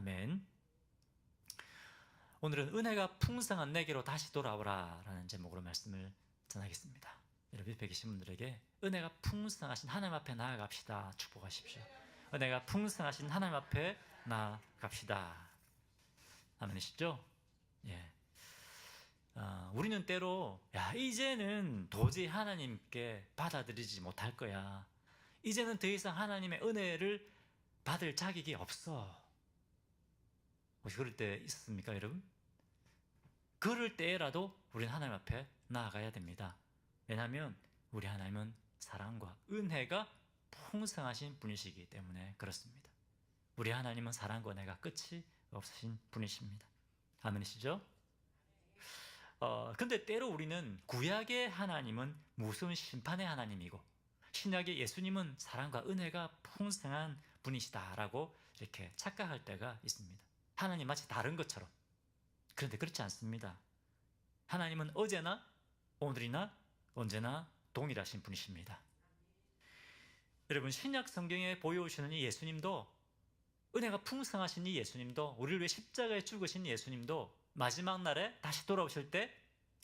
아멘. 오늘은 은혜가 풍성한 내게로 다시 돌아오라 라는 제목으로 말씀을 전하겠습니다. 여러분 옆에 계신 분들에게 은혜가 풍성하신 하나님 앞에 나아갑시다 축복하십시오. 은혜가 풍성하신 하나님 앞에 나아갑시다. 아멘이시죠? 예. 우리는 때로 이제는 도저히 하나님께 받아들이지 못할 거야. 이제는 더 이상 하나님의 은혜를 받을 자격이 없어. 혹시 그럴 때 있었습니까, 여러분? 그럴 때라도 우리는 하나님 앞에 나아가야 됩니다. 왜냐하면 우리 하나님은 사랑과 은혜가 풍성하신 분이시기 때문에 그렇습니다. 우리 하나님은 사랑과 은혜가 끝이 없으신 분이십니다. 아멘이시죠? 근데 때로 우리는 구약의 하나님은 무서운 심판의 하나님이고 신약의 예수님은 사랑과 은혜가 풍성한 분이시다라고 이렇게 착각할 때가 있습니다. 하나님 마치 다른 것처럼. 그런데 그렇지 않습니다. 하나님은 어제나 오늘이나 언제나 동일하신 분이십니다. 여러분, 신약 성경에 보여오시는 이 예수님도, 은혜가 풍성하신 이 예수님도, 우리를 위해 십자가에 죽으신 예수님도 마지막 날에 다시 돌아오실 때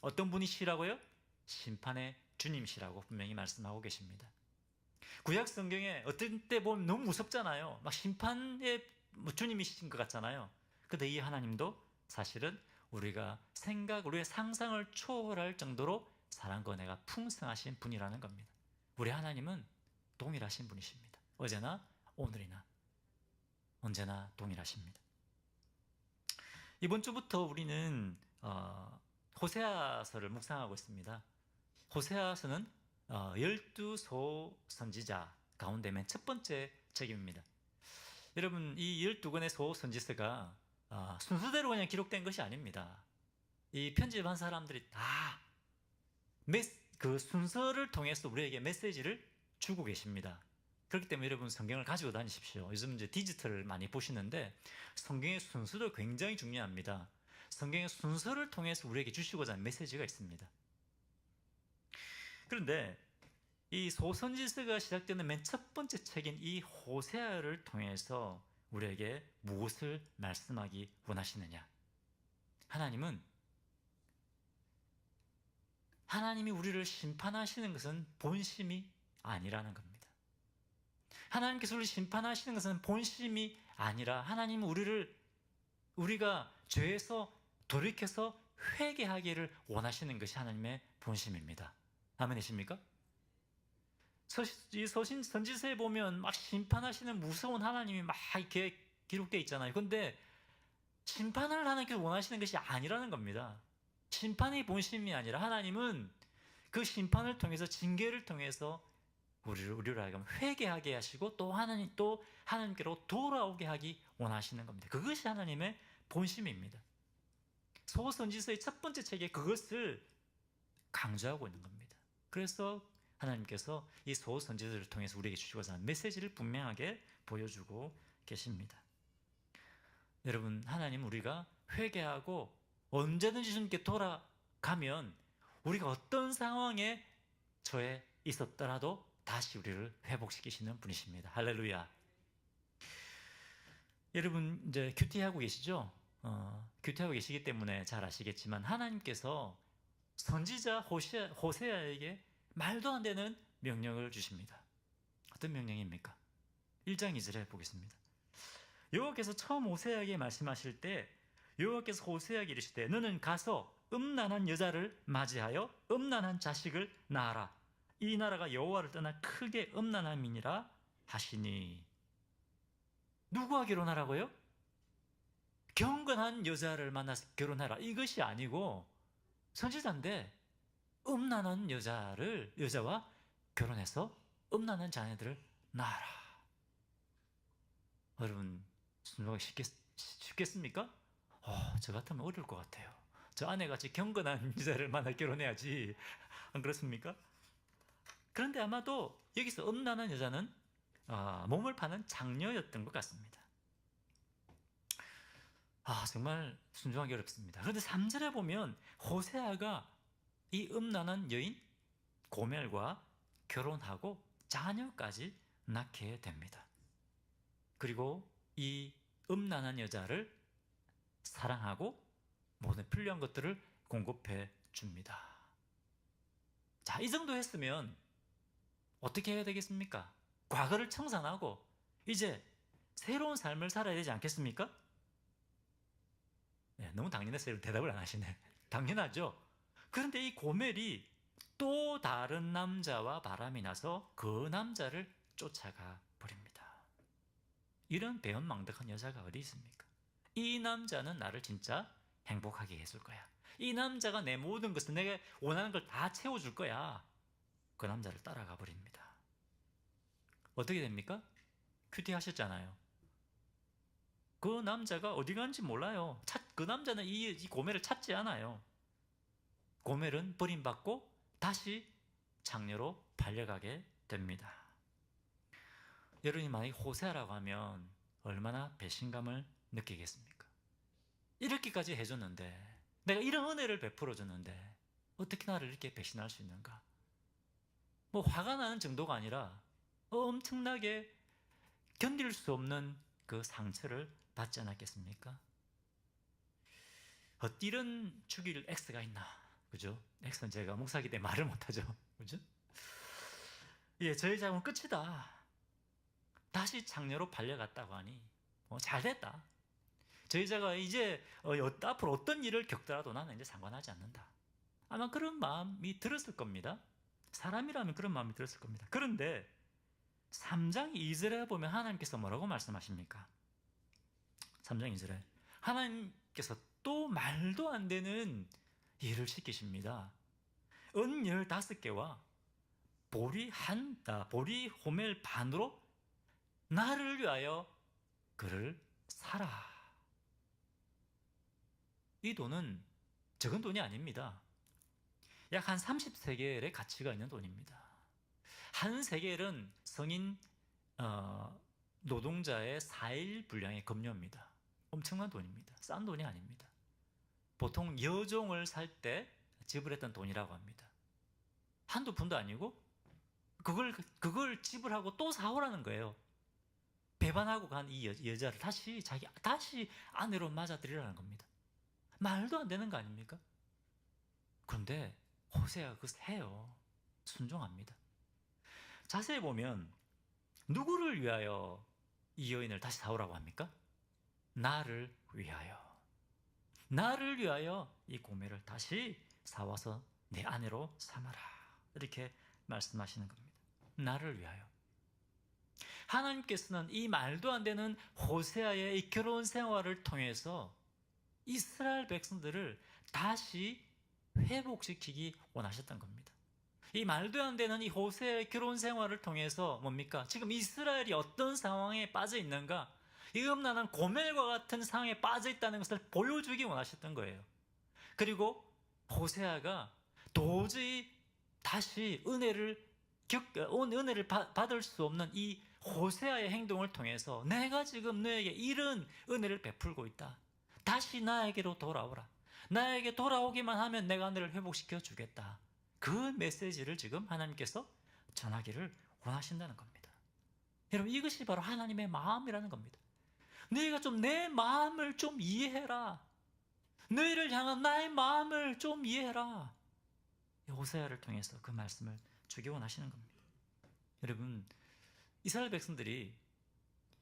어떤 분이시라고요? 심판의 주님이시라고 분명히 말씀하고 계십니다. 구약 성경에 어떤 때 보면 너무 무섭잖아요. 막 심판의 주님이신 것 같잖아요. 근데 이 하나님도 사실은 우리가 우리의 상상을 초월할 정도로 사랑과 은혜가 풍성하신 분이라는 겁니다. 우리 하나님은 동일하신 분이십니다. 어제나 오늘이나 언제나 동일하십니다. 이번 주부터 우리는 호세아서를 묵상하고 있습니다. 호세아서는 12소 선지자 가운데 맨 첫 번째 책입니다. 여러분, 이 12권의 소선지서가 순서대로 그냥 기록된 것이 아닙니다. 이 편집한 사람들이 다 그 순서를 통해서 우리에게 메시지를 주고 계십니다. 그렇기 때문에 여러분 성경을 가지고 다니십시오. 요즘 이제 디지털을 많이 보시는데 성경의 순서도 굉장히 중요합니다. 성경의 순서를 통해서 우리에게 주시고자 하는 메시지가 있습니다. 그런데 이 소선지서가 시작되는 맨 첫 번째 책인 이 호세아를 통해서 우리에게 무엇을 말씀하기 원하시느냐? 하나님이 우리를 심판하시는 것은 본심이 아니라는 겁니다. 하나님께서 우리를 심판하시는 것은 본심이 아니라 하나님은 우리가 죄에서 돌이켜서 회개하기를 원하시는 것이 하나님의 본심입니다. 아멘이십니까? 이 선지서에 보면 막 심판하시는 무서운 하나님이 막 이렇게 기록되어 있잖아요. 그런데 심판을 하나님께서 원하시는 것이 아니라는 겁니다. 심판의 본심이 아니라 하나님은 그 심판을 통해서 징계를 통해서 우리를 하여금 회개하게 하시고 또 하나님께로 돌아오게 하기 원하시는 겁니다. 그것이 하나님의 본심입니다. 소선지서의 첫 번째 책에 그것을 강조하고 있는 겁니다. 그래서 하나님께서 이 소선지서를 통해서 우리에게 주시고자 하는 메시지를 분명하게 보여주고 계십니다. 여러분, 하나님 우리가 회개하고 언제든지 주님께 돌아가면 우리가 어떤 상황에 처해 있었더라도 다시 우리를 회복시키시는 분이십니다. 할렐루야. 여러분 이제 큐티하고 계시죠? 큐티하고 계시기 때문에 잘 아시겠지만 하나님께서 선지자 호세아에게 말도 안 되는 명령을 주십니다. 어떤 명령입니까? 1장 2절에 보겠습니다. 여호와께서 처음 호세아에게 말씀하실 때 여호와께서 호세아에게 이르시되 너는 가서 음란한 여자를 맞이하여 음란한 자식을 낳아라. 이 나라가 여호와를 떠나 크게 음란함이니라 하시니. 누구와 결혼하라고요? 경건한 여자를 만나서 결혼하라. 이것이 아니고 선지자인데 음란한 여자와 결혼해서 음란한 자녀들을 낳아라. 여러분 순종하기 쉽겠습니까? 저 같으면 어려울 것 같아요. 저 아내같이 경건한 여자를 만나 결혼해야지. 안 그렇습니까? 그런데 아마도 여기서 음란한 여자는 몸을 파는 장녀였던 것 같습니다. 정말 순종하기 어렵습니다. 그런데 3절에 보면 호세아가 이 음란한 여인 고멜과 결혼하고 자녀까지 낳게 됩니다. 그리고 이 음란한 여자를 사랑하고 모든 필요한 것들을 공급해 줍니다. 자, 이 정도 했으면 어떻게 해야 되겠습니까? 과거를 청산하고 이제 새로운 삶을 살아야 되지 않겠습니까? 네, 너무 당연했어요. 대답을 안 하시네. 당연하죠. 그런데 이 고멜이 또 다른 남자와 바람이 나서 그 남자를 쫓아가 버립니다. 이런 배은망덕한 여자가 어디 있습니까? 이 남자는 나를 진짜 행복하게 해줄 거야. 이 남자가 내 모든 것을, 내가 원하는 걸 다 채워줄 거야. 그 남자를 따라가 버립니다. 어떻게 됩니까? 큐티 하셨잖아요. 그 남자가 어디 간지 몰라요. 그 남자는 이 고멜을 찾지 않아요. 고멜은 버림받고 다시 장녀로 팔려가게 됩니다. 여러분이 만약에 호세아라고 하면 얼마나 배신감을 느끼겠습니까? 이렇게까지 해줬는데, 내가 이런 은혜를 베풀어 줬는데 어떻게 나를 이렇게 배신할 수 있는가? 뭐 화가 나는 정도가 아니라 엄청나게 견딜 수 없는 그 상처를 받지 않았겠습니까? 이런 죽일 X가 있나? 그죠? X는 제가 목사기 때문에 말을 못하죠. 그죠? 예, 저희 작업은 끝이다. 다시 장녀로 팔려갔다고 하니 잘됐다. 저희 자가 이제 앞으로 어떤 일을 겪더라도 나는 이제 상관하지 않는다. 아마 그런 마음이 들었을 겁니다. 사람이라면 그런 마음이 들었을 겁니다. 그런데 3장 2절에 보면 하나님께서 뭐라고 말씀하십니까? 3장 2절에 하나님께서 또 말도 안 되는 일을 시키십니다. 은 15개와 보리 호멜 반으로 나를 위하여 그를 사라. 이 돈은 적은 돈이 아닙니다. 약 한 30세겔의 가치가 있는 돈입니다. 한 세겔은 성인 노동자의 4일 분량의 급료입니다. 엄청난 돈입니다. 싼 돈이 아닙니다. 보통 여종을 살 때 지불했던 돈이라고 합니다. 한두 푼도 아니고 그걸 지불하고 또 사오라는 거예요. 배반하고 간 이 여자를 다시 아내로 맞아들이라는 겁니다. 말도 안 되는 거 아닙니까? 그런데 호세아가 그것을 해요. 순종합니다. 자세히 보면 누구를 위하여 이 여인을 다시 사오라고 합니까? 나를 위하여. 나를 위하여 이 고멜을 다시 사와서 내 아내로 삼아라. 이렇게 말씀하시는 겁니다. 나를 위하여. 하나님께서는 이 말도 안 되는 호세아의 이 결혼 생활을 통해서 이스라엘 백성들을 다시 회복시키기 원하셨던 겁니다. 이 말도 안 되는 이 호세아의 결혼 생활을 통해서 뭡니까? 지금 이스라엘이 어떤 상황에 빠져 있는가? 이 음란한 고멜과 같은 상황에 빠져 있다는 것을 보여주기 원하셨던 거예요. 그리고 호세아가 도저히 다시 은혜를 받을 수 없는 이 호세아의 행동을 통해서 내가 지금 너에게 이런 은혜를 베풀고 있다. 다시 나에게로 돌아오라. 나에게 돌아오기만 하면 내가 너를 회복시켜 주겠다. 그 메시지를 지금 하나님께서 전하기를 원하신다는 겁니다. 여러분, 이것이 바로 하나님의 마음이라는 겁니다. 너희가 좀 내 마음을 좀 이해해라. 너희를 향한 나의 마음을 좀 이해해라. 호세아를 통해서 그 말씀을 주기 원하시는 겁니다. 여러분, 이스라엘 백성들이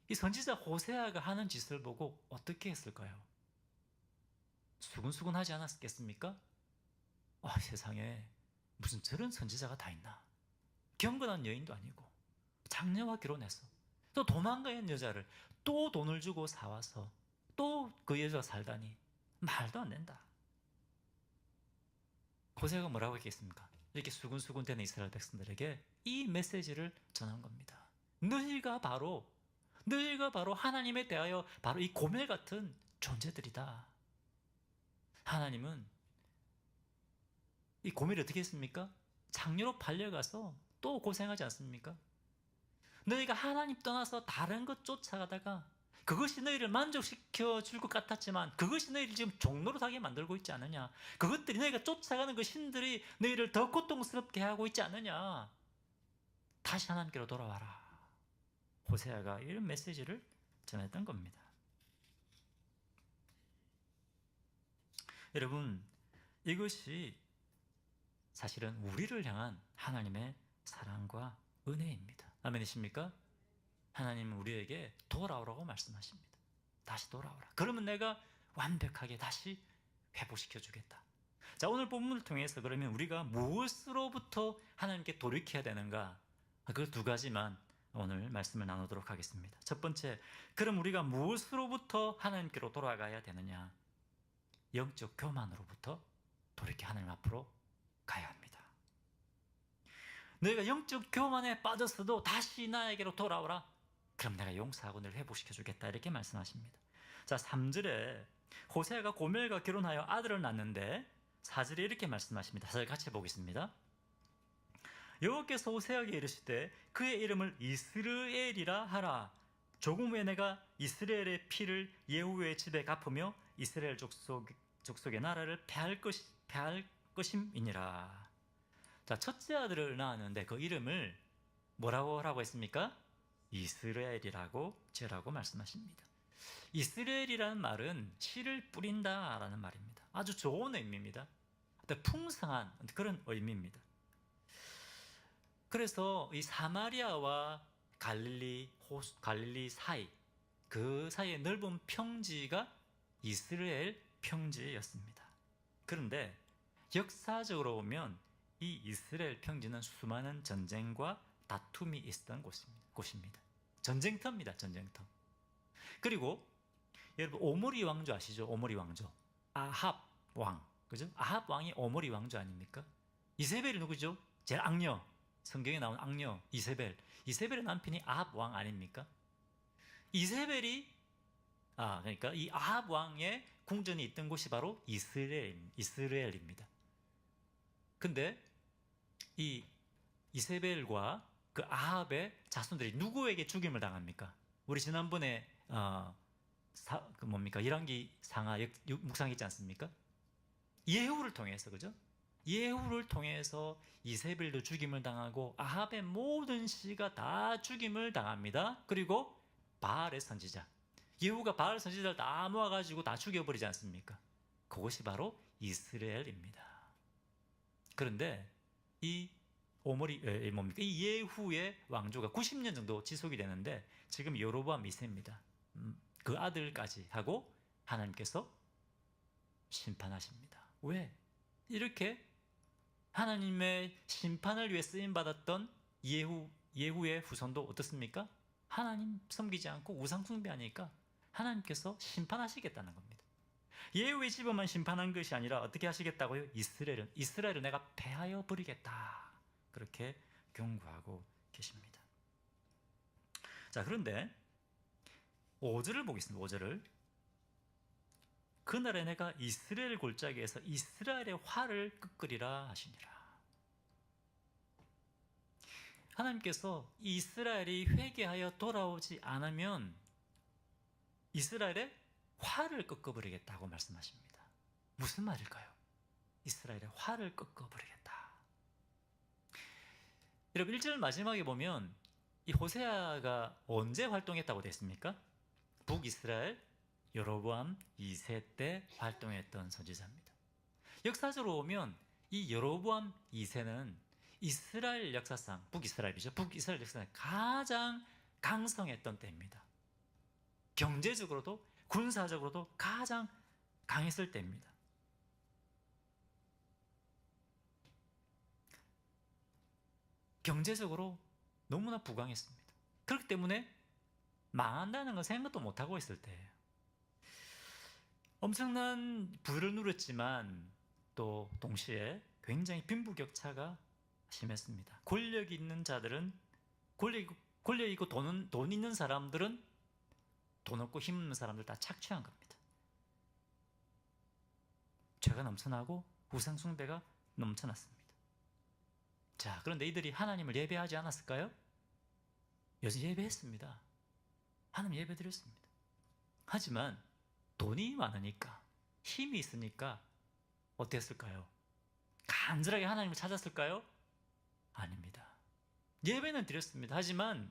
이 선지자 호세아가 하는 짓을 보고 어떻게 했을까요? 수근수근하지 않았겠습니까? 세상에 무슨 저런 선지자가 다 있나? 경건한 여인도 아니고 장녀와 결혼해서 또 도망가는 여자를 또 돈을 주고 사와서 또 그 여자가 살다니 말도 안 된다. 호세아가 뭐라고 했겠습니까? 이렇게 수근수근 되는 이스라엘 백성들에게 이 메시지를 전한 겁니다. 너희가 바로 하나님에 대하여 바로 이 고멜 같은 존재들이다. 하나님은 이 고멜이 어떻게 했습니까? 장녀로 팔려가서 또 고생하지 않습니까? 너희가 하나님 떠나서 다른 것 쫓아가다가 그것이 너희를 만족시켜 줄 것 같았지만 그것이 너희를 지금 종로로 하게 만들고 있지 않느냐? 그것들이 너희가 쫓아가는 그 신들이 너희를 더 고통스럽게 하고 있지 않느냐? 다시 하나님께로 돌아와라. 호세아가 이런 메시지를 전했던 겁니다. 여러분, 이것이 사실은 우리를 향한 하나님의 사랑과 은혜입니다. 아멘이십니까? 하나님은 우리에게 돌아오라고 말씀하십니다. 다시 돌아오라. 그러면 내가 완벽하게 다시 회복시켜 주겠다. 자, 오늘 본문을 통해서 그러면 우리가 무엇으로부터 하나님께 돌이켜야 되는가? 그 두 가지만 오늘 말씀을 나누도록 하겠습니다. 첫 번째, 그럼 우리가 무엇으로부터 하나님께로 돌아가야 되느냐? 영적 교만으로부터 돌이켜 하나님 앞으로 가야 합니다. 너희가 영적 교만에 빠졌어도 다시 나에게로 돌아오라. 그럼 내가 용서하고 너를 회복시켜 주겠다. 이렇게 말씀하십니다. 자, 3절에 호세아가 고멜과 결혼하여 아들을 낳는데 4절에 이렇게 말씀하십니다. 4절 같이 보겠습니다. 여호와께서 호세아에게 이르시되 그의 이름을 이스르엘이라 하라. 조금 후에 내가 이스라엘의 피를 예후의 집에 갚으며 이스라엘 족속의 나라를 패할 것임이니라. 자, 첫째 아들을 낳았는데 그 이름을 뭐라고 하라고 했습니까? 이스라엘이라고 지으라고 말씀하십니다. 이스라엘이라는 말은 씨를 뿌린다라는 말입니다. 아주 좋은 의미입니다. 풍성한 그런 의미입니다. 그래서 이 사마리아와 갈릴리 사이, 그 사이의 넓은 평지가 이스라엘 평지였습니다. 그런데 역사적으로 보면 이 이스라엘 평지는 수많은 전쟁과 다툼이 있었던 곳입니다. 전쟁터입니다. 전쟁터. 그리고 여러분 오므리 왕조 아시죠? 오므리 왕조. 아합 왕. 그죠? 아합 왕이 오므리 왕조 아닙니까? 이세벨이 누구죠? 제일 악녀. 성경에 나온 악녀 이세벨. 이세벨의 남편이 아합 왕 아닙니까? 이세벨이 그러니까 이 아합 왕의 궁전이 있던 곳이 바로 이스라엘입니다. 근데 이 이세벨과 그 아합의 자손들이 누구에게 죽임을 당합니까? 우리 지난번에 열왕기 상하 묵상 있지 않습니까? 예후를 통해서, 그죠? 예후를 통해서 이세벨도 죽임을 당하고 아합의 모든 씨가 다 죽임을 당합니다. 그리고 바알의 선지자, 예후가 바알 선지자를 다 모아가지고 다 죽여버리지 않습니까? 그것이 바로 이스라엘입니다. 그런데 이 예후의 왕조가 90년 정도 지속이 되는데 지금 여로보암 2세입니다. 그 아들까지 하고 하나님께서 심판하십니다. 왜? 이렇게 하나님의 심판을 위해 쓰임받았던 예후의 후손도 어떻습니까? 하나님 섬기지 않고 우상 숭배하니까 하나님께서 심판하시겠다는 겁니다. 예후의 집에만 심판한 것이 아니라 어떻게 하시겠다고요? 이스라엘을 내가 패하여 버리겠다. 그렇게 경고하고 계십니다. 자, 그런데 5절을 보겠습니다. 5절을. 그날에 내가 이스라엘 골짜기에서 이스라엘의 화를 끄끄리라 하시니라. 하나님께서 이스라엘이 회개하여 돌아오지 않으면 이스라엘의 화를 꺾어버리겠다고 말씀하십니다. 무슨 말일까요? 이스라엘의 화를 꺾어버리겠다. 여러분 1절 마지막에 보면 이 호세아가 언제 활동했다고 되어 있습니까? 북이스라엘 여로보암 2세 때 활동했던 선지자입니다. 역사적으로 보면 이 여로보암 2세는 이스라엘 역사상, 북이스라엘이죠. 북이스라엘 역사상 가장 강성했던 때입니다. 경제적으로도 군사적으로도 가장 강했을 때입니다. 경제적으로 너무나 부강했습니다. 그렇기 때문에 망한다는 건 생각도 못하고 있을 때예요. 엄청난 부를 누렸지만 또 동시에 굉장히 빈부격차가 심했습니다. 권력 있는 자들은 권력 있고 돈 있는 사람들은 돈 없고 힘 없는 사람들 다 착취한 겁니다. 죄가 넘쳐나고 우상 숭배가 넘쳐났습니다. 자, 그런데 이들이 하나님을 예배하지 않았을까요? 여전히 예배했습니다. 하나님 예배드렸습니다. 하지만 돈이 많으니까, 힘이 있으니까 어땠을까요? 간절하게 하나님을 찾았을까요? 아닙니다. 예배는 드렸습니다. 하지만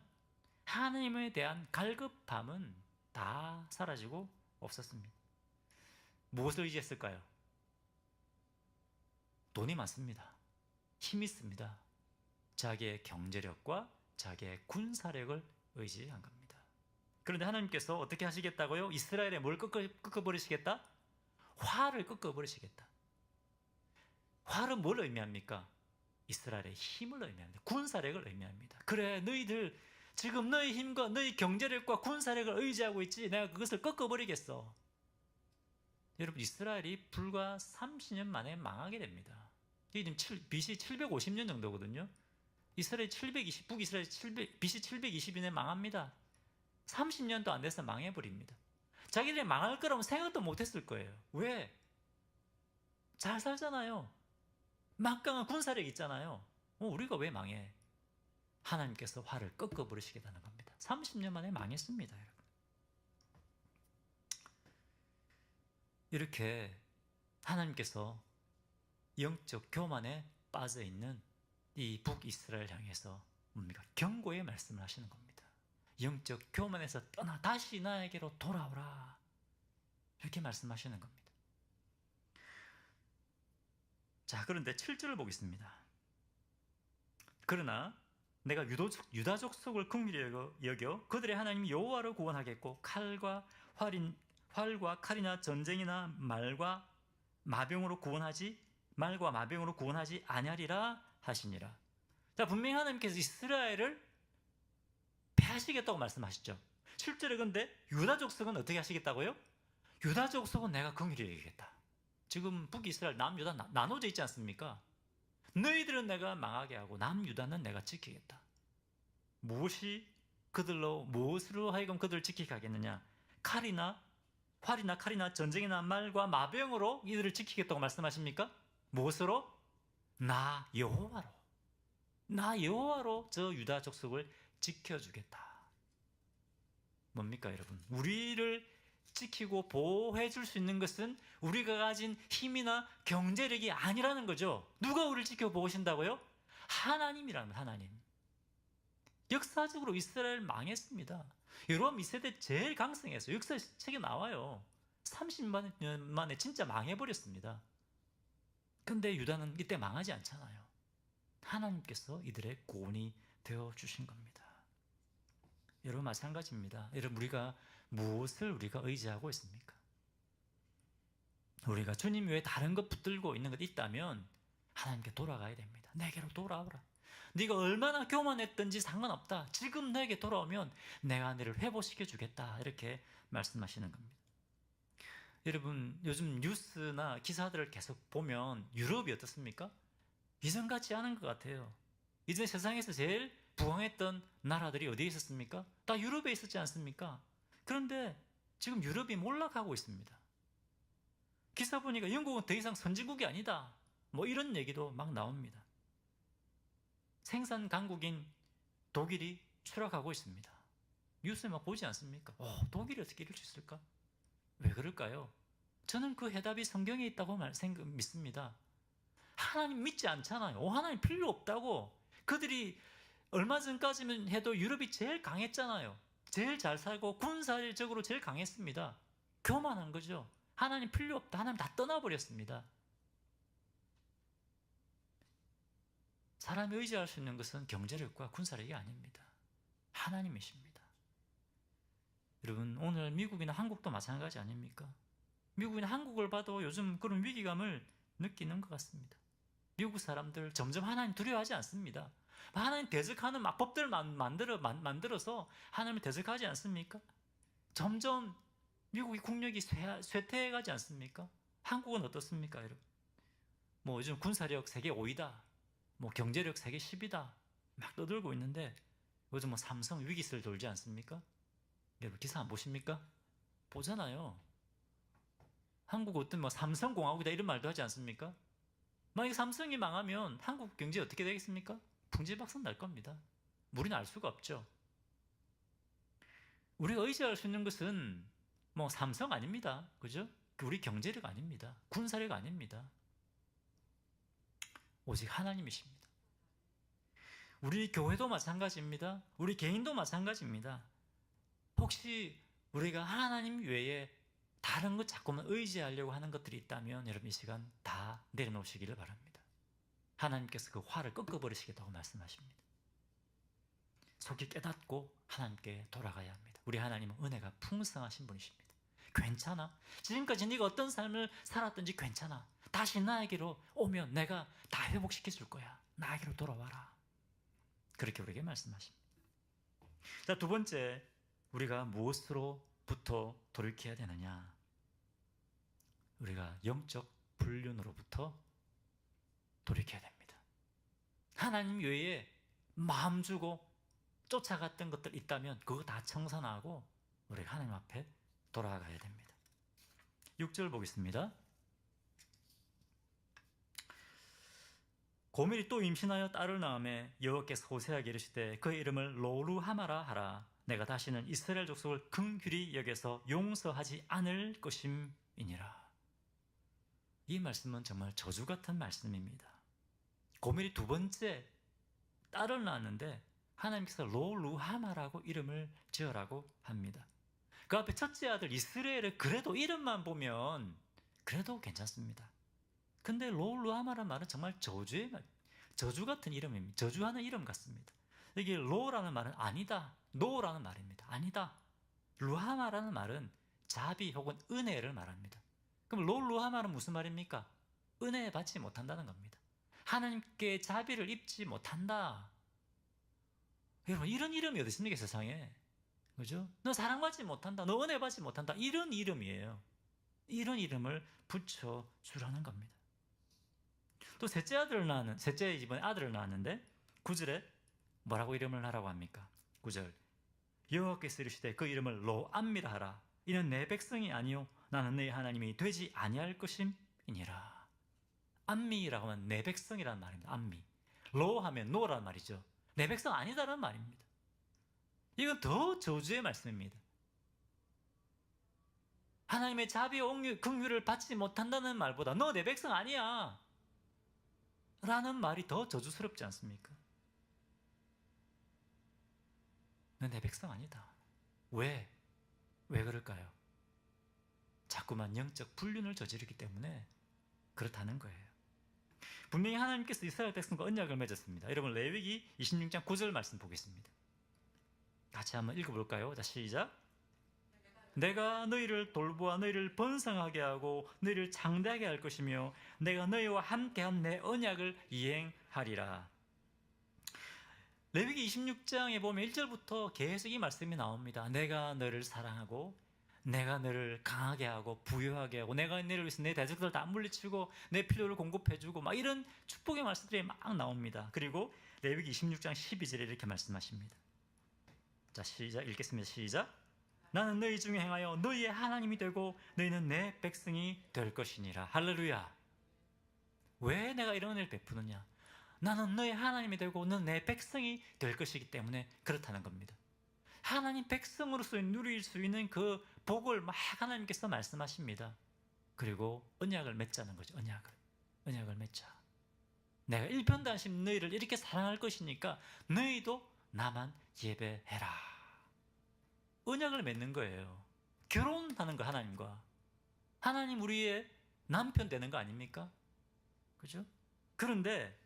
하나님에 대한 갈급함은 다 사라지고 없었습니다. 무엇을 의지했을까요? 돈이 많습니다. 힘이 있습니다. 자기의 경제력과 자기의 군사력을 의지한 겁니다. 그런데 하나님께서 어떻게 하시겠다고요? 이스라엘에 뭘 꺾어버리시겠다? 활을 꺾어버리시겠다. 활은 뭘 의미합니까? 이스라엘의 힘을 의미합니다. 군사력을 의미합니다. 그래, 너희들 지금 너희 힘과 너희 경제력과 군사력을 의지하고 있지, 내가 그것을 꺾어버리겠어. 여러분, 이스라엘이 불과 30년 만에 망하게 됩니다. 이게 지금 BC 750년 정도거든요. 이스라엘 720, 북이스라엘 BC 720년에 망합니다. 30년도 안 돼서 망해버립니다. 자기들이 망할 거라면 생각도 못했을 거예요. 왜? 잘 살잖아요. 막강한 군사력 있잖아요. 우리가 왜 망해? 하나님께서 활을 꺾어버리시겠다는 겁니다. 30년 만에 망했습니다, 여러분. 이렇게 하나님께서 영적 교만에 빠져 있는 이 북이스라엘 향해서 뭡니까? 경고의 말씀을 하시는 겁니다. 영적 교만에서 떠나 다시 나에게로 돌아오라. 이렇게 말씀하시는 겁니다. 자, 그런데 7절을 보겠습니다. 그러나 내가 유다족 속을 긍휼히 여겨 그들의 하나님 여호와를 구원하겠고 칼과 칼이나 전쟁이나 말과 마병으로 구원하지 아니하리라 하시니라. 자, 분명히 하나님께서 이스라엘을 패하시겠다고 말씀하시죠. 실제로 근데 유다족 속은 어떻게 하시겠다고요? 유다족 속은 내가 긍휼히 여기겠다. 지금 북이스라엘, 남유다 나눠져 있지 않습니까? 너희들은 내가 망하게 하고 남유다는 내가 지키겠다. 무엇으로 하여금 그들을 지키게 하겠느냐? 활이나 칼이나 전쟁이나 말과 마병으로 이들을 지키겠다고 말씀하십니까? 무엇으로? 나 여호와로 저 유다 족속을 지켜주겠다. 뭡니까, 여러분? 우리를 지키고 보호해 줄 수 있는 것은 우리가 가진 힘이나 경제력이 아니라는 거죠. 누가 우리를 지켜보신다고요? 하나님이라는 하나님. 역사적으로 이스라엘 망했습니다. 여러분, 이 세대 제일 강성했어요. 역사책에 나와요. 30년 만에 진짜 망해버렸습니다. 근데 유다는 이때 망하지 않잖아요. 하나님께서 이들의 구원이 되어주신 겁니다. 여러분, 마찬가지입니다. 여러분, 무엇을 우리가 의지하고 있습니까? 우리가 주님 외에 다른 것 붙들고 있는 것 있다면 하나님께 돌아가야 됩니다. 내게로 돌아오라. 네가 얼마나 교만했든지 상관없다. 지금 내게 돌아오면 내가 너를 회복시켜 주겠다. 이렇게 말씀하시는 겁니다. 여러분, 요즘 뉴스나 기사들을 계속 보면 유럽이 어떻습니까? 이전 같지 않은 것 같아요. 이전 세상에서 제일 부강했던 나라들이 어디에 있었습니까? 다 유럽에 있었지 않습니까? 그런데 지금 유럽이 몰락하고 있습니다. 기사 보니까 영국은 더 이상 선진국이 아니다. 이런 얘기도 막 나옵니다. 생산 강국인 독일이 추락하고 있습니다. 뉴스에 막 보지 않습니까? 독일이 어떻게 이럴 수 있을까? 왜 그럴까요? 저는 그 해답이 성경에 있다고 믿습니다. 하나님 믿지 않잖아요. 하나님 필요 없다고. 그들이 얼마 전까지만 해도 유럽이 제일 강했잖아요. 제일 잘 살고 군사적으로 제일 강했습니다. 교만한 거죠. 하나님 필요 없다. 하나님 다 떠나버렸습니다. 사람이 의지할 수 있는 것은 경제력과 군사력이 아닙니다. 하나님이십니다. 여러분, 오늘 미국이나 한국도 마찬가지 아닙니까? 미국이나 한국을 봐도 요즘 그런 위기감을 느끼는 것 같습니다. 미국 사람들 점점 하나님 두려워하지 않습니다. 하나님 대적하는 법들을 만들어서 하나님을 대적하지 않습니까? 점점 미국의 국력이 쇠퇴해가지 않습니까? 한국은 어떻습니까, 여러분? 요즘 군사력 세계 5위다. 경제력 세계 10위다. 막 떠들고 있는데 요즘 삼성 위기설 돌지 않습니까? 여러분, 기사 안 보십니까? 보잖아요. 한국 어떤 삼성공화국이다 이런 말도 하지 않습니까? 만약에 삼성이 망하면 한국 경제 어떻게 되겠습니까? 풍지박산 날 겁니다. 우리는 알 수가 없죠. 우리가 의지할 수 있는 것은 삼성 아닙니다. 그죠? 우리 경제력 아닙니다. 군사력 아닙니다. 오직 하나님이십니다. 우리 교회도 마찬가지입니다. 우리 개인도 마찬가지입니다. 혹시 우리가 하나님 외에 다른 것 자꾸만 의지하려고 하는 것들이 있다면 여러분, 이 시간 다 내려놓으시기를 바랍니다. 하나님께서 그 화를 꺾어버리시겠다고 말씀하십니다. 속이 깨닫고 하나님께 돌아가야 합니다. 우리 하나님은 은혜가 풍성하신 분이십니다. 괜찮아. 지금까지 네가 어떤 삶을 살았든지 괜찮아. 다시 나에게로 오면 내가 다 회복시켜 줄 거야. 나에게로 돌아와라. 그렇게 우리에게 말씀하십니다. 자, 두 번째, 우리가 무엇으로부터 돌이켜야 되느냐? 우리가 영적 불륜으로부터 돌이켜야 됩니다. 하나님 외에 마음 주고 쫓아갔던 것들 있다면 그거 다 청산하고 우리가 하나님 앞에 돌아가야 됩니다. 6절 보겠습니다. 고멜이 또 임신하여 딸을 낳음에 여호와께서 호세아에게 이르시되 그의 이름을 로루하마라 하라. 내가 다시는 이스라엘 족속을 긍휼히 여겨서 용서하지 않을 것임이니라. 이 말씀은 정말 저주 같은 말씀입니다. 고멜이 두 번째 딸을 낳았는데 하나님께서 로루하마라고 이름을 지으라고 합니다. 그 앞에 첫째 아들 이스라엘의 그래도 이름만 보면 그래도 괜찮습니다. 근데 로루하마라는 말은 정말 저주 같은 이름입니다. 저주하는 이름 같습니다. 여기 로라는 말은 아니다, 노라는 말입니다. 아니다. 루하마라는 말은 자비 혹은 은혜를 말합니다. 그럼 로루하마는 무슨 말입니까? 은혜 받지 못한다는 겁니다. 하나님께 자비를 입지 못한다. 여러분, 이런 이름이 어디 있습니까, 세상에? 그죠? 너 사랑받지 못한다, 너 은혜 받지 못한다, 이런 이름이에요. 이런 이름을 붙여주라는 겁니다. 또 셋째 이번에 아들을 낳았는데 9절에 뭐라고 이름을 하라고 합니까? 9절, 여호와께서 이르시되 그 이름을 로암미라 하라. 이는 내 백성이 아니요 나는 너희 하나님이 되지 아니할 것임이니라. 암미라고 하면 내 백성이라는 말입니다. 암미. 로 하면 노라는 말이죠. 내 백성 아니다라는 말입니다. 이건 더 저주의 말씀입니다. 하나님의 자비와 긍휼을 받지 못한다는 말보다 너 내 백성 아니야 라는 말이 더 저주스럽지 않습니까? 너 내 백성 아니다. 왜 그럴까요? 자꾸만 영적 불륜을 저지르기 때문에 그렇다는 거예요. 분명히 하나님께서 이스라엘 백성과 언약을 맺었습니다. 여러분, 레위기 26장 9절 말씀 보겠습니다. 같이 한번 읽어볼까요? 자, 시작. 내가 너희를 돌보아 너희를 번성하게 하고 너희를 장대하게 할 것이며 내가 너희와 함께한 내 언약을 이행하리라. 레위기 26장에 보면 1절부터 계속 이 말씀이 나옵니다. 내가 너를 사랑하고 내가 너를 강하게 하고 부유하게 하고 내가 너를 위해서 내 대적들을 다 물리치고 내 필요를 공급해주고 막 이런 축복의 말씀들이 막 나옵니다. 그리고 레위기 26장 12절에 이렇게 말씀하십니다. 자, 시작 읽겠습니다. 시작. 나는 너희 중에 행하여 너희의 하나님이 되고 너희는 내 백성이 될 것이니라. 할렐루야. 왜 내가 이런 은혜를 베푸느냐? 나는 너희 하나님이 되고 너는 내 백성이 될 것이기 때문에 그렇다는 겁니다. 하나님 백성으로서 누릴 수 있는 그 복을 막 하나님께서 말씀하십니다. 그리고 언약을 맺자는 거죠. 언약을 맺자. 내가 일편단심 너희를 이렇게 사랑할 것이니까 너희도 나만 예배해라. 언약을 맺는 거예요. 결혼하는 거, 하나님과. 하나님 우리의 남편 되는 거 아닙니까? 그죠? 그런데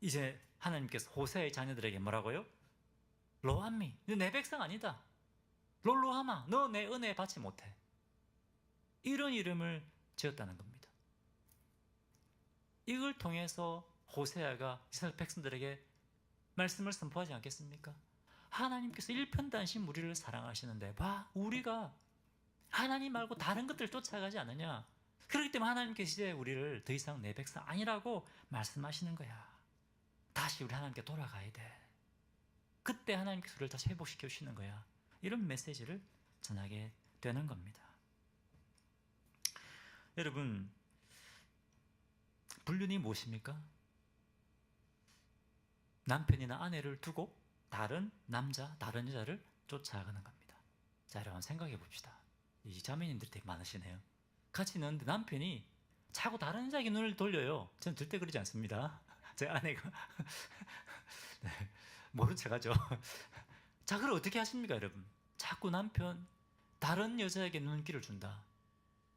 이제 하나님께서 호세아의 자녀들에게 뭐라고요? 로암미, 너 내 백성 아니다. 롤로하마, 너 내 은혜 받지 못해. 이런 이름을 지었다는 겁니다. 이걸 통해서 호세아가 이스라엘 백성들에게 말씀을 선포하지 않겠습니까? 하나님께서 일편단심 우리를 사랑하시는데 봐, 우리가 하나님 말고 다른 것들을 쫓아가지 않느냐. 그렇기 때문에 하나님께서 이제 우리를 더 이상 내 백성 아니라고 말씀하시는 거야. 다시 우리 하나님께 돌아가야 돼. 그때 하나님께서 우리를 다시 회복시켜 주시는 거야. 이런 메시지를 전하게 되는 겁니다. 여러분, 불륜이 무엇입니까? 남편이나 아내를 두고 다른 남자, 다른 여자를 쫓아가는 겁니다. 자, 여러분 생각해 봅시다. 이 자매님들이 되게 많으시네요. 같이 있는데 남편이 자꾸 다른 여자에게 눈을 돌려요. 저는 절대 그러지 않습니다. 제 아내가 네, 모른 척하죠. 자, 그럼 어떻게 하십니까, 여러분? 자꾸 남편 다른 여자에게 눈길을 준다.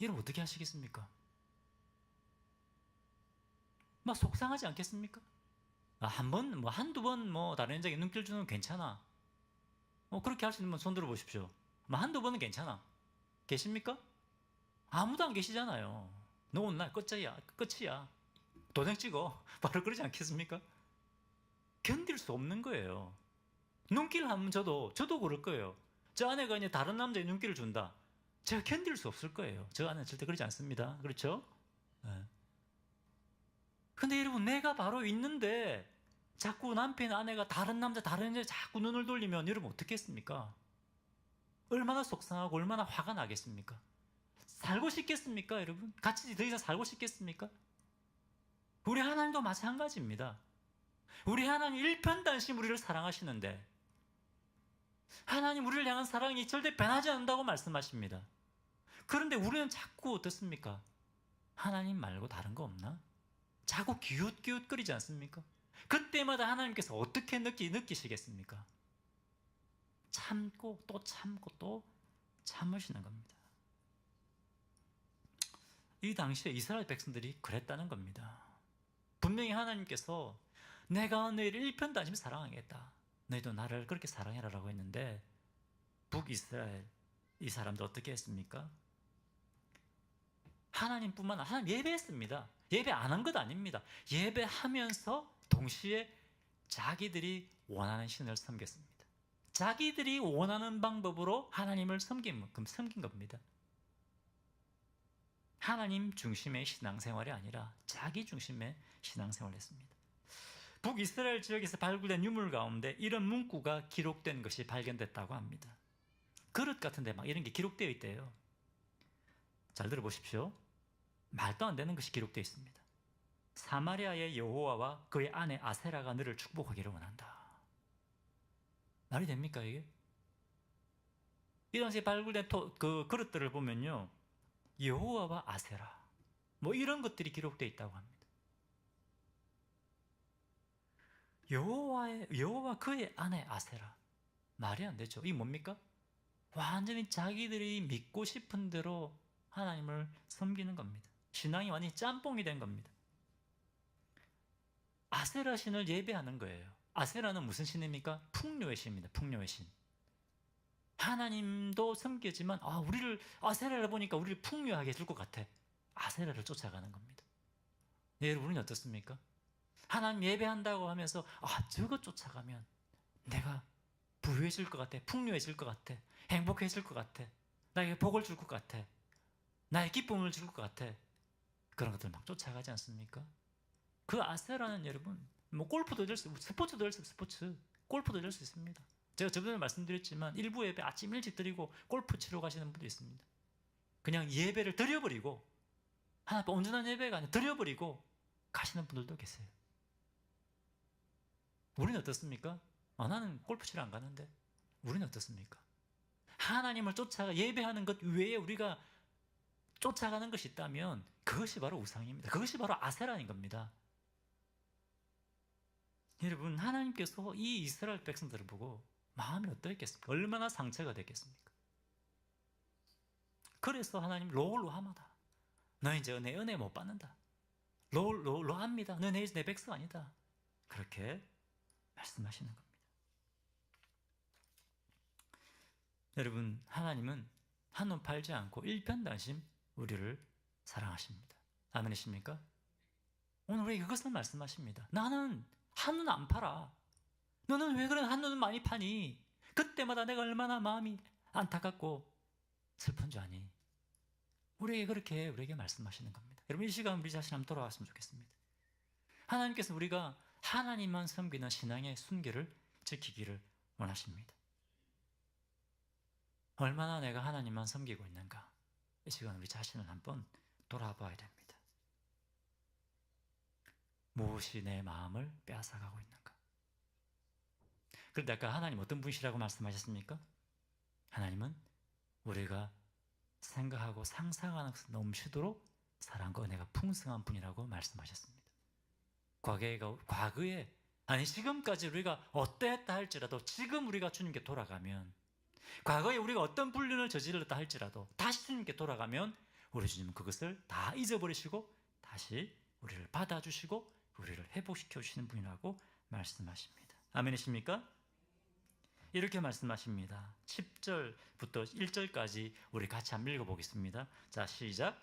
여러분 어떻게 하시겠습니까? 막 속상하지 않겠습니까? 한 번, 뭐 한두 번 뭐 다른 여자에게 눈길 주는 건 괜찮아. 그렇게 할 수 있는 분 손 들어 보십시오. 뭐 한두 번은 괜찮아. 계십니까? 아무도 안 계시잖아요. 너 오늘 날 끝이야. 도장 찍어. 바로 그러지 않겠습니까? 견딜 수 없는 거예요. 눈길 한번 저도 그럴 거예요. 저 아내가 이제 다른 남자의 눈길을 준다. 제가 견딜 수 없을 거예요. 저 아내는 절대 그러지 않습니다. 그렇죠? 네. 근데 여러분, 내가 바로 있는데 자꾸 남편, 아내가 다른 남자, 다른 여자 자꾸 눈을 돌리면 여러분 어떻게 했습니까? 얼마나 속상하고 얼마나 화가 나겠습니까? 살고 싶겠습니까, 여러분? 같이 더 이상 살고 싶겠습니까? 우리 하나님도 마찬가지입니다. 우리 하나님 일편단심 우리를 사랑하시는데 하나님 우리를 향한 사랑이 절대 변하지 않는다고 말씀하십니다. 그런데 우리는 자꾸 어떻습니까? 하나님 말고 다른 거 없나? 자꾸 기웃기웃거리지 않습니까? 그때마다 하나님께서 어떻게 느끼시겠습니까? 참고 또 참고 또 참으시는 겁니다. 이 당시에 이스라엘 백성들이 그랬다는 겁니다. 분명히 하나님께서 내가 너희를 일편단심 사랑하겠다. 너희도 나를 그렇게 사랑해라라고 했는데 북이스라엘 이 사람도 어떻게 했습니까? 하나님뿐만 아니라 하나님 예배했습니다. 예배 안 한 것 아닙니다. 예배하면서 동시에 자기들이 원하는 신을 섬겼습니다. 자기들이 원하는 방법으로 하나님을 섬긴 겁니다. 하나님 중심의 신앙생활이 아니라 자기 중심의 신앙생활을 했습니다. 북이스라엘 지역에서 발굴된 유물 가운데 이런 문구가 기록된 것이 발견됐다고 합니다. 그릇 같은데 막 이런 게 기록되어 있대요. 잘 들어보십시오. 말도 안 되는 것이 기록되어 있습니다. 사마리아의 여호와와 그의 아내 아세라가 너를 축복하기를 원한다. 말이 됩니까 이게? 이 당시에 발굴된 그 그릇들을 보면요, 여호와와 아세라 뭐 이런 것들이 기록되어 있다고 합니다. 여호와 그의 아내 아세라, 말이 안 되죠. 이게 뭡니까? 완전히 자기들이 믿고 싶은 대로 하나님을 섬기는 겁니다. 신앙이 완전히 짬뽕이 된 겁니다. 아세라 신을 예배하는 거예요. 아세라는 무슨 신입니까? 풍요의 신입니다. 풍요의 신. 하나님도 섬기지만 우리를 아세라를 보니까 우리를 풍요하게 해줄 것 같아. 아세라를 쫓아가는 겁니다. 네, 여러분은 어떻습니까? 하나님 예배한다고 하면서 저거 쫓아가면 내가 부유해질 것 같아, 풍요해질 것 같아, 행복해질 것 같아, 나에게 복을 줄 것 같아, 나의 기쁨을 줄 것 같아. 그런 것들 막 쫓아가지 않습니까? 그 아세라는 여러분 뭐 골프도 될 수 있고 스포츠도 될 수 있고 골프도 될 수 있습니다. 제가 저번에 말씀드렸지만 일부 예배 아침 일찍 드리고 골프 치러 가시는 분도 있습니다. 그냥 예배를 드려버리고 하나님 온전한 예배가 아니라 드려버리고 가시는 분들도 계세요. 우리는 어떻습니까? 나는 골프 치러 안 가는데. 우리는 어떻습니까? 하나님을 쫓아가 예배하는 것 외에 우리가 쫓아가는 것이 있다면 그것이 바로 우상입니다. 그것이 바로 아세라인 겁니다. 여러분, 하나님께서 이 이스라엘 백성들을 보고 마음이 어떠했겠습니까? 얼마나 상처가 됐겠습니까? 그래서 하나님 로함하다. 너 이제 내 은혜 못 받는다. 로합니다. 너 내 백성 아니다. 그렇게 말씀하시는 겁니다. 여러분, 하나님은 한눈 팔지 않고 일편단심 우리를 사랑하십니다. 아멘이십니까? 오늘 우리에게 그것을 말씀하십니다. 나는 한눈 안 팔아. 너는 왜 그런 한눈을 많이 파니? 그때마다 내가 얼마나 마음이 안타깝고 슬픈 줄 아니? 우리에게 말씀하시는 겁니다. 여러분, 이 시간 우리 자신 한번 돌아왔으면 좋겠습니다. 하나님께서 우리가 하나님만 섬기는 신앙의 순결을 지키기를 원하십니다. 얼마나 내가 하나님만 섬기고 있는가? 이 시간 우리 자신을 한번 돌아봐야 됩니다. 무엇이 내 마음을 빼앗아가고 있는가? 그런데 아까 하나님 어떤 분이시라고 말씀하셨습니까? 하나님은 우리가 생각하고 상상하는 것을 넘치도록 사랑과 은혜가 풍성한 분이라고 말씀하셨습니다. 과거에 아니 지금까지 우리가 어떠했다 할지라도 지금 우리가 주님께 돌아가면, 과거에 우리가 어떤 불륜을 저질렀다 할지라도 다시 주님께 돌아가면 우리 주님은 그것을 다 잊어버리시고 다시 우리를 받아주시고 우리를 회복시켜 주시는 분이라고 말씀하십니다. 아멘이십니까? 이렇게 말씀하십니다. 10절부터 1절까지 우리 같이 한번 읽어보겠습니다. 자, 시작.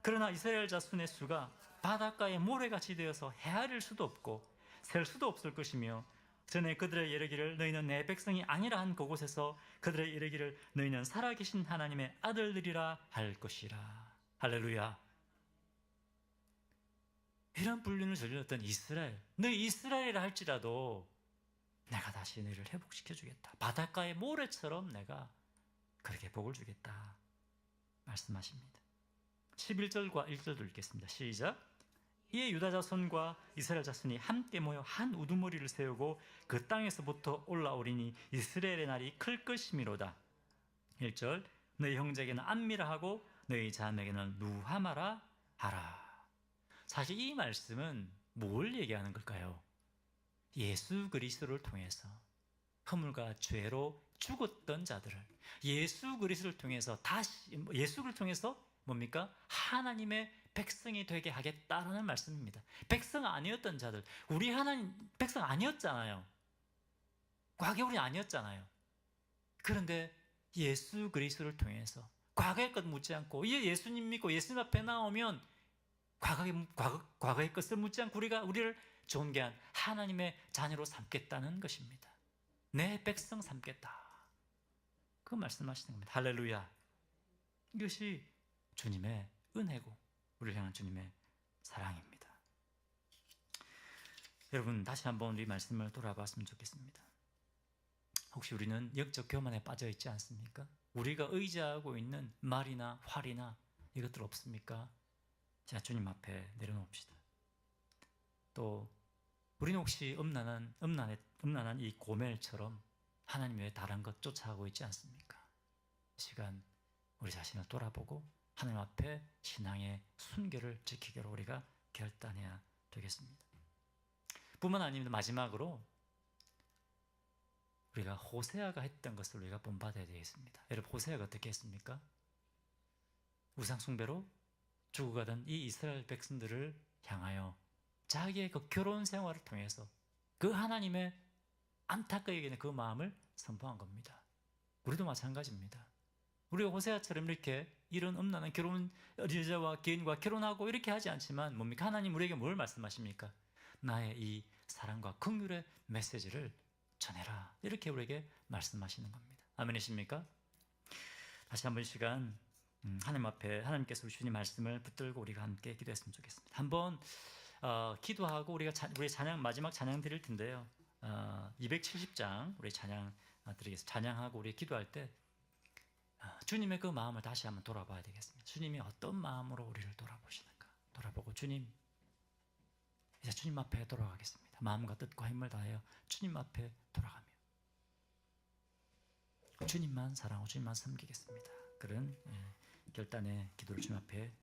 그러나 이스라엘 자손의 수가 바닷가에 모래같이 되어서 헤아릴 수도 없고 셀 수도 없을 것이며 전에 그들의 이르기를 너희는 내 백성이 아니라 한 그곳에서 그들의 이르기를 너희는 살아계신 하나님의 아들들이라 할 것이라. 할렐루야. 이런 불륜을 저질렀던 이스라엘, 너희 이스라엘이라 할지라도 내가 다시 너희를 회복시켜 주겠다. 바닷가의 모래처럼 내가 그렇게 복을 주겠다 말씀하십니다. 11절과 1절도 읽겠습니다. 시작. 이에 유다 자손과 이스라엘 자손이 함께 모여 한 우두머리를 세우고 그 땅에서부터 올라오리니 이스라엘의 날이 클 것이미로다. 1절. 너희 형제에게는 안미라 하고 너희 자매에게는 누하마라 하라. 사실 이 말씀은 뭘 얘기하는 걸까요? 예수 그리스도를 통해서 허물과 죄로 죽었던 자들을 예수 그리스도를 통해서 예수를 통해서 뭡니까? 하나님의 백성이 되게 하겠다라는 말씀입니다. 백성 아니었던 자들, 우리 하나님 백성 아니었잖아요. 과거에 우리 아니었잖아요. 그런데 예수 그리스도를 통해서 과거의 것 묻지 않고 예수님 믿고 예수님 앞에 나오면 과거의 것을 묻지 않고 우리를 존귀한 하나님의 자녀로 삼겠다는 것입니다. 내 백성 삼겠다. 그 말씀하시는 겁니다. 할렐루야. 이것이 주님의 은혜고 우리를 향한 주님의 사랑입니다. 여러분 다시 한번 우리 말씀을 돌아봤으면 좋겠습니다. 혹시 우리는 영적 교만에 빠져 있지 않습니까? 우리가 의지하고 있는 말이나 활이나 이것들 없습니까? 자, 주님 앞에 내려놓읍시다. 또 우리는 혹시 음란한 이 고멜처럼 하나님 외에 다른 것 쫓아가고 있지 않습니까? 이 시간 우리 자신을 돌아보고 하나님 앞에 신앙의 순결을 지키기로 우리가 결단해야 되겠습니다. 뿐만 아니라 마지막으로 우리가 호세아가 했던 것을 우리가 본받아야 되겠습니다. 여러분 호세아가 어떻게 했습니까? 우상 숭배로 죽어가던 이 이스라엘 백성들을 향하여 자기의 그 결혼 생활을 통해서 그 하나님의 안타깝게 여기는 그 마음을 선포한 겁니다. 우리도 마찬가지입니다. 우리가 호세아처럼 이렇게 이런 음란한 여자와 개인과 결혼하고 이렇게 하지 않지만 뭡니까? 하나님 우리에게 뭘 말씀하십니까? 나의 이 사랑과 긍휼의 메시지를 전해라. 이렇게 우리에게 말씀하시는 겁니다. 아멘이십니까? 다시 한번 이 시간 하나님 앞에 하나님께서 주신 말씀을 붙들고 우리가 함께 기도했으면 좋겠습니다. 한번 기도하고 우리 찬양 마지막 찬양 드릴 텐데요. 270장 우리 찬양 드리겠습니다. 찬양하고 우리 기도할 때 주님의 그 마음을 다시 한번 돌아봐야 되겠습니다. 주님이 어떤 마음으로 우리를 돌아보시는가 돌아보고 주님 이제 주님 앞에 돌아가겠습니다. 마음과 뜻과 힘을 다하여 주님 앞에 돌아가며 주님만 사랑하고 주님만 섬기겠습니다. 그런 결단의 기도를 주님 앞에